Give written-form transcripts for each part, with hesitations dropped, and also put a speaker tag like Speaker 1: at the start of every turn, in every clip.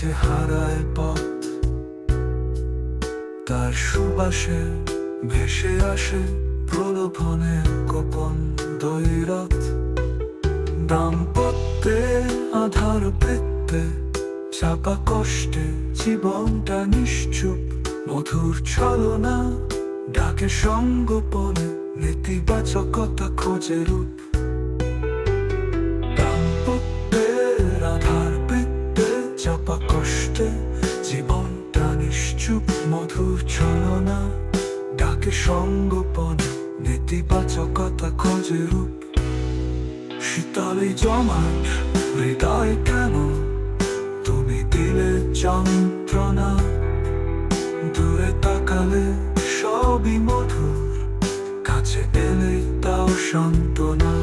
Speaker 1: মাঝে হারায় পথ, তার সুবাসে ভেসে আসে প্রলোভনে গোপন দৈরত। দাম্পত্যে আধার বৃত্তে চাপা কষ্টে জীবনটা নিশ্চুপ, মধুর ছলনা ডাকে সঙ্গোপনে, নেতিবাচকতা খোঁজে রূপ। দাম্পত্যের আধার বৃত্তে চাপা কষ্টে জীবনটা নিশ্চুপ, মধুর ছলনা ডাকে সঙ্গোপনে, নেতিবাচকতা খোঁজে রূপ। শীতলে জমাট হৃদয় কেন তুমি দিলে যন্ত্রণা, দূরে তাকালে সবই মধুর, কাছে এলে তাও সান্ত্বনা।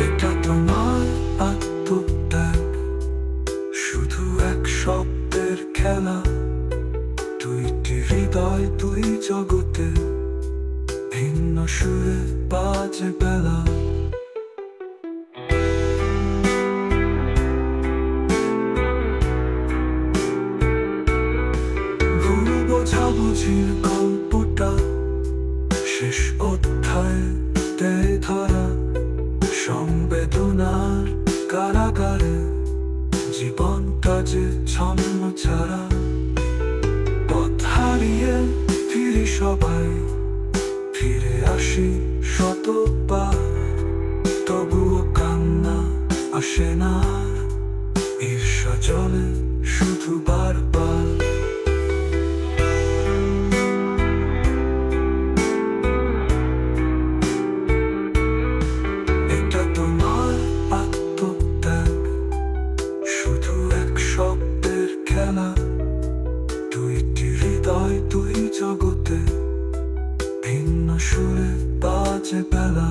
Speaker 1: এটা তোমার আত্মত্যাগ, শুধু এক শব্দের খেলা, দুইটি হৃদয় দুই জগতে, ভিন্ন সুরে বাজে বেলা। ভুল বোঝাবুঝির গল্পটা শেষ অধ্যায় দেয় ধরা, সংবেদনার কারাগারে জীবনটা যে ছন্ন ছাড়া। পথ হারিয়ে ফিরি সবাই, ফিরে আসি শতবার, তবুও কান্না আসে না, ঈর্ষা জলে শুধু বারবার। এটা তোমার আত্মত্যাগ, শুধু এক শব্দের খেলা, দুইটি হৃদয় দুই জগতে, ভিন্ন সুরে বাজে বেলা।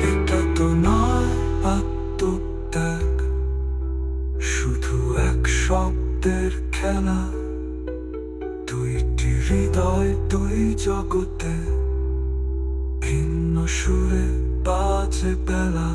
Speaker 1: এটা তোমার আত্মত্যাগ, শুধু এক শব্দের খেলা, দুইটি হৃদয় দুই জগতে, ভিন্ন সুরে বাজে বেলা।